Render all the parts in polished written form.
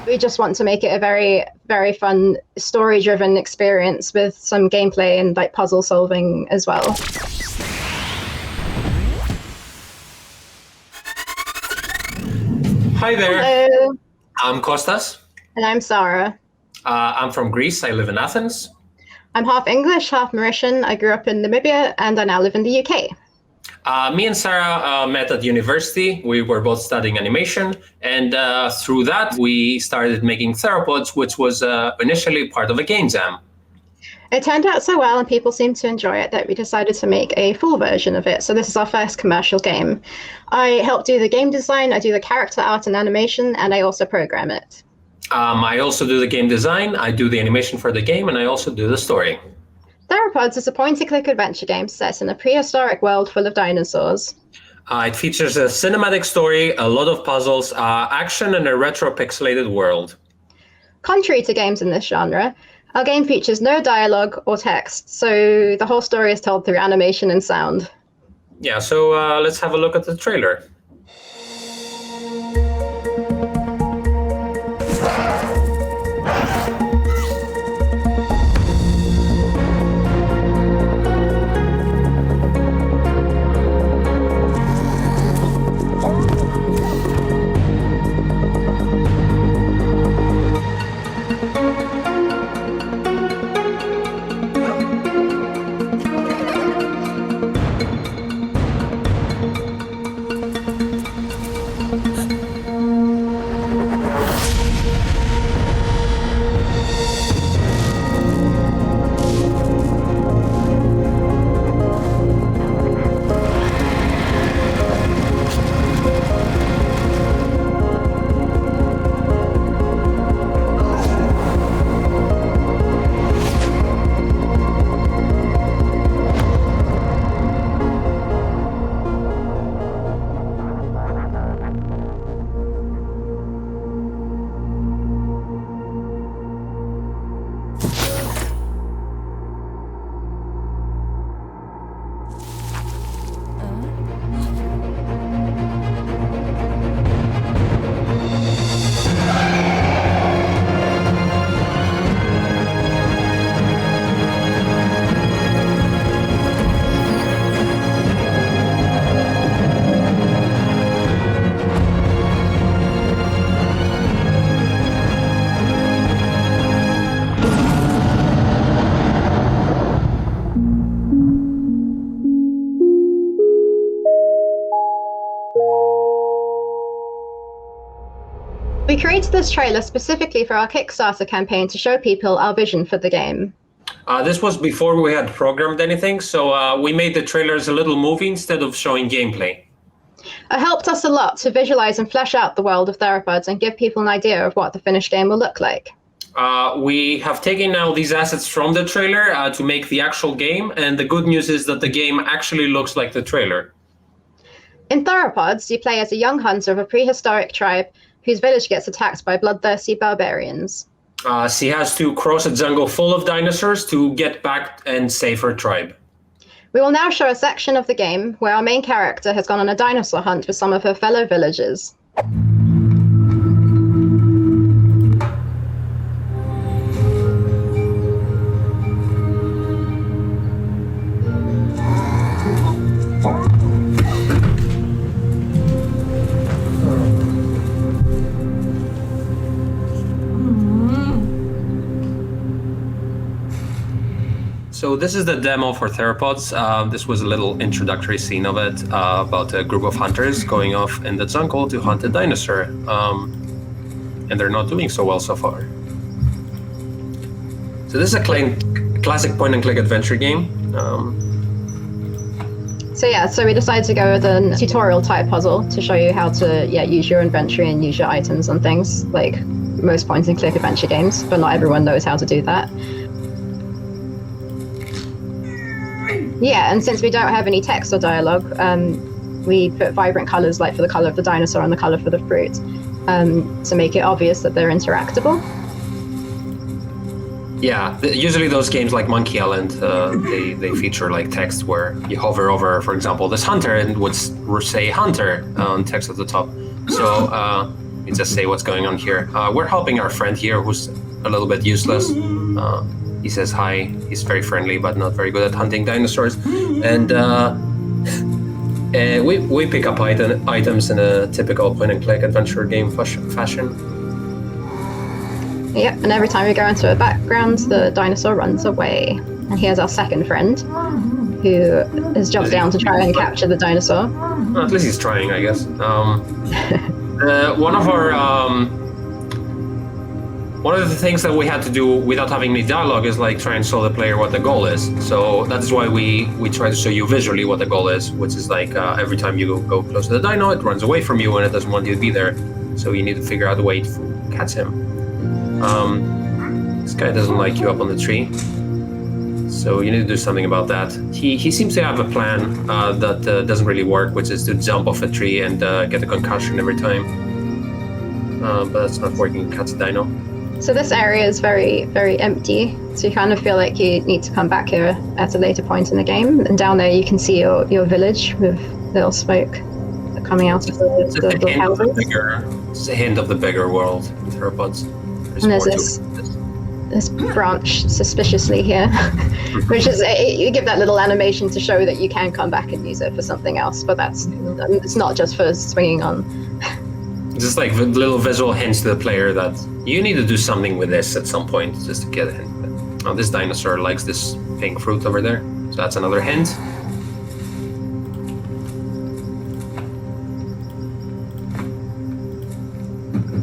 We just want to make it a very, very fun, story-driven experience with some gameplay and like puzzle solving as well. Hi there. Hello. I'm Kostas. And I'm Sarah. I'm from Greece. I live in Athens. I'm half English, half Mauritian. I grew up in Namibia and I now live in the UK. Me and Sarah met at university. We were both studying animation, and through that we started making Theropods, which was initially part of a game jam. It turned out so well and people seemed to enjoy it that we decided to make a full version of it. So this is our first commercial game. I help do the game design, I do the character art and animation, and I also program it. I also do the game design, I do the animation for the game, and I also do the story. Theropods is a point-and-click adventure game set in a prehistoric world full of dinosaurs. It features a cinematic story, a lot of puzzles, action, and a retro pixelated world. Contrary to games in this genre, our game features no dialogue or text, so the whole story is told through animation and sound. Yeah, so let's have a look at the trailer. We created this trailer specifically for our Kickstarter campaign to show people our vision for the game. This was before we had programmed anything, so we made the trailers a little movie instead of showing gameplay. It helped us a lot to visualize and flesh out the world of Theropods and give people an idea of what the finished game will look like. We have taken now these assets from the trailer to make the actual game, and the good news is that the game actually looks like the trailer. In Theropods, you play as a young hunter of a prehistoric tribe whose village gets attacked by bloodthirsty barbarians. She has to cross a jungle full of dinosaurs to get back and save her tribe. We will now show a section of the game where our main character has gone on a dinosaur hunt with some of her fellow villagers. So this is the demo for Theropods. This was a little introductory scene of it about a group of hunters going off in the jungle to hunt a dinosaur. And they're not doing so well so far. So this is a classic point-and-click adventure game. So we decided to go with a tutorial type puzzle to show you how to use your inventory and use your items and things, like most point-and-click adventure games, but not everyone knows how to do that. Yeah, and since we don't have any text or dialogue, we put vibrant colors, like for the color of the dinosaur and the color for the fruit, to make it obvious that they're interactable. Yeah, usually those games like Monkey Island, they feature like text where you hover over, for example, this hunter and would say hunter on text at the top. So me just say what's going on here. We're helping our friend here, who's a little bit useless. He says hi. He's very friendly, but not very good at hunting dinosaurs. And we pick up items in a typical point-and-click adventure game fashion. Yep, and every time we go into a background, the dinosaur runs away. And here's our second friend, who has jumped down to try and capture the dinosaur. Well, at least he's trying, I guess. One of the things that we had to do without having any dialogue is like try and show the player what the goal is. So that's why we try to show you visually what the goal is, which is like every time you go close to the dino, it runs away from you and it doesn't want you to be there. So you need to figure out a way to catch him. This guy doesn't like you up on the tree. So you need to do something about that. He seems to have a plan that doesn't really work, which is to jump off a tree and get a concussion every time. But that's not working. Catch a dino. So this area is very, very empty. So you kind of feel like you need to come back here at a later point in the game. And down there you can see your village with little smoke coming out of the houses. It's a hint of the bigger world, Theropods. And there's this branch suspiciously here, which is, you give that little animation to show that you can come back and use it for something else, but it's not just for swinging on. Just like little visual hints to the player that you need to do something with this at some point just to get a hint. Oh, this dinosaur likes this pink fruit over there, so that's another hint.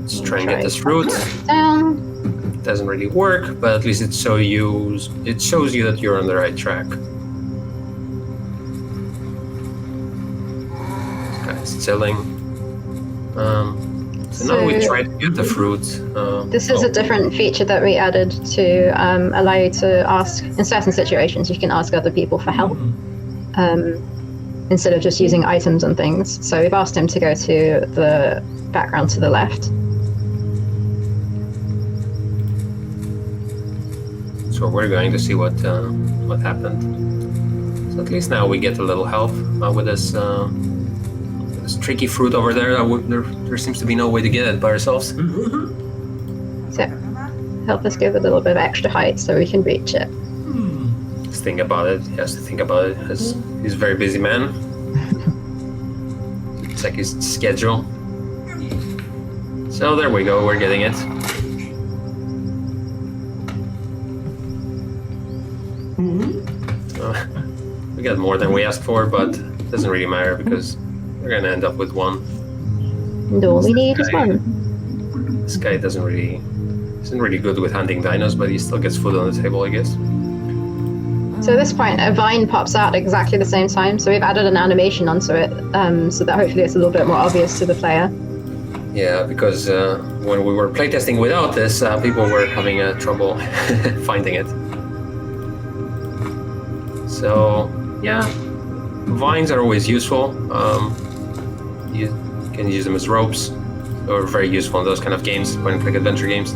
Let's try and get this fruit. Down. It doesn't really work, but at least it shows you that you're on the right track. This guy's chilling. So now we try to get the fruit. This is a different feature that we added to allow you to ask, in certain situations, you can ask other people for help instead of just using items and things. So we've asked him to go to the background to the left. So we're going to see what happened. So at least now we get a little help with this. This tricky fruit over there, there seems to be no way to get it by ourselves. So, help us give a little bit of extra height so we can reach it. Just think about it. He has to think about it. He's a very busy man. Check his schedule. So there we go, we're getting it. We got more than we asked for, but it doesn't really matter because we're gonna end up with one. And all we need is one. This guy isn't really good with hunting dinos, but he still gets food on the table, I guess. So at this point, a vine pops out exactly the same time. So we've added an animation onto it, so that hopefully it's a little bit more obvious to the player. Yeah, because when we were playtesting without this, people were having trouble finding it. So yeah. Vines are always useful. You can use them as ropes. They're very useful in those kind of games, point-and-click adventure games.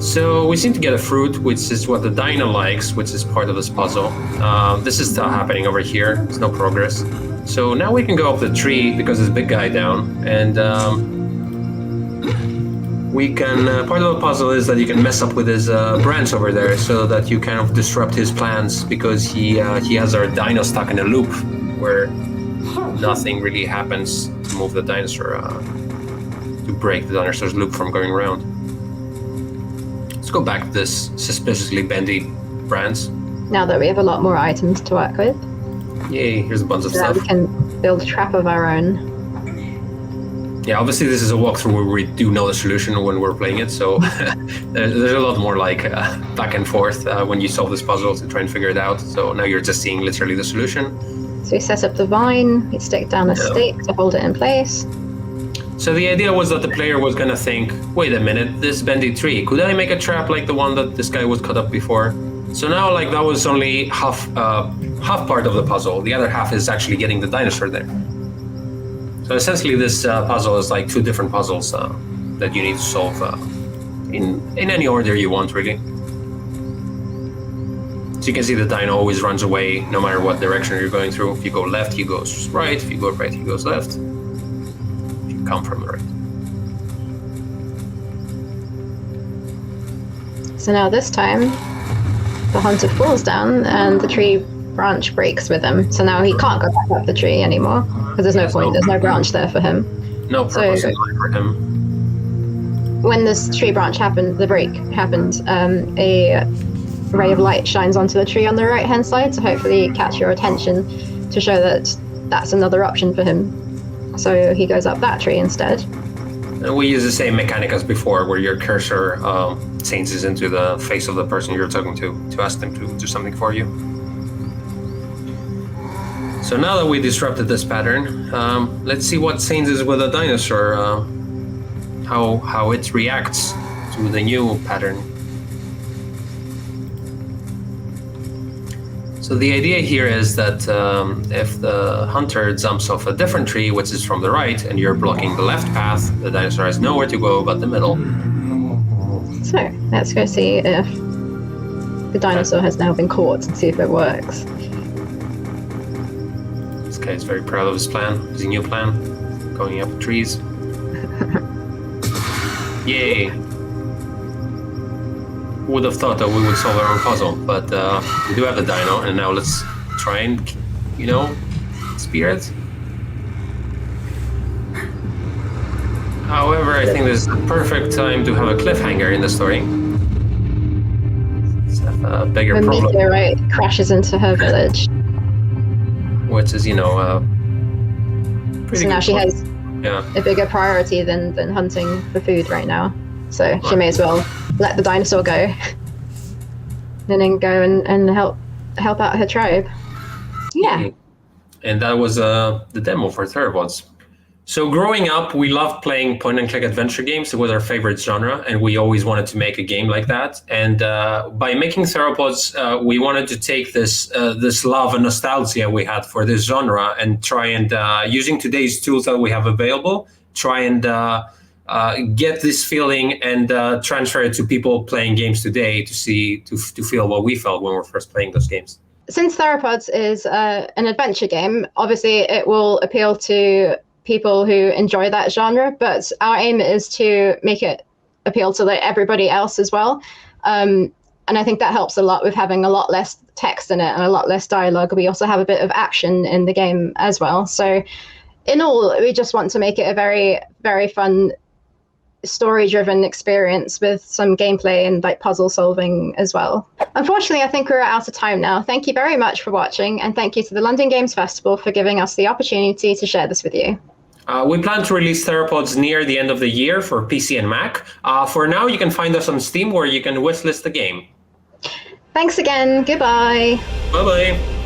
So we seem to get a fruit, which is what the dino likes, which is part of this puzzle. This is still happening over here. There's no progress. So now we can go up the tree because there's a big guy down, and we can. Part of the puzzle is that you can mess up with his branch over there, so that you kind of disrupt his plans because he has our dino stuck in a loop where nothing really happens to move the dinosaur to break the dinosaur's loop from going around. Let's go back to this suspiciously bendy branch. Now that we have a lot more items to work with. Yay! Here's a bunch of so stuff. We can build a trap of our own. Yeah, obviously this is a walkthrough where we do know the solution when we're playing it, so there's a lot more like back and forth when you solve this puzzle to try and figure it out. So now you're just seeing literally the solution. So we set up the vine, we stick down a stick to hold it in place. So the idea was that the player was going to think, wait a minute, this bendy tree, could I make a trap like the one that this guy was cut up before? So now like that was only half part of the puzzle. The other half is actually getting the dinosaur there. So essentially, this puzzle is like two different puzzles that you need to solve in any order you want, really. So you can see the dino always runs away no matter what direction you're going through. If you go left, he goes right. If you go right, he goes left. If you come from the right. So now this time, the hunter falls down and the tree branch breaks with him. So now he can't go back up the tree anymore because there's no point. There's no branch there for him. No purpose in life for him. When this tree branch happened, the break happened, a ray of light shines onto the tree on the right-hand side to hopefully catch your attention to show that that's another option for him. So he goes up that tree instead. And we use the same mechanic as before, where your cursor changes into the face of the person you're talking to ask them to do something for you. So now that we disrupted this pattern, let's see what changes with a dinosaur, how it reacts to the new pattern. So the idea here is that if the hunter jumps off a different tree, which is from the right, and you're blocking the left path, the dinosaur has nowhere to go but the middle. So let's go see if the dinosaur has now been caught and see if it works. This guy is very proud of his plan, his new plan, going up trees. Yay! Would have thought that we would solve our own puzzle, but we do have the dino, and now let's try and, spear it. However, I think this is the perfect time to have a cliffhanger in the story. Let's have a bigger problem. The meteorite crashes into her village. Which is, pretty so now she has a bigger priority than hunting for food right now. So she may as well let the dinosaur go and then go and help out her tribe. Yeah. And that was the demo for Theropods. So growing up, we loved playing point-and-click adventure games. It was our favorite genre, and we always wanted to make a game like that. And by making Theropods, we wanted to take this love and nostalgia we had for this genre and try and, using today's tools that we have available, try and get this feeling and transfer it to people playing games today to feel what we felt when we were first playing those games. Since Theropods is an adventure game, obviously it will appeal to people who enjoy that genre, but our aim is to make it appeal to everybody else as well. And I think that helps a lot with having a lot less text in it and a lot less dialogue. We also have a bit of action in the game as well. So in all, we just want to make it a very, very fun story-driven experience with some gameplay and puzzle solving as well. Unfortunately, I think we're out of time now. Thank you very much for watching, and thank you to the London Games Festival for giving us the opportunity to share this with you. We plan to release Theropods near the end of the year for PC and Mac. For now, you can find us on Steam, where you can wishlist the game. Thanks again. Goodbye. Bye-bye.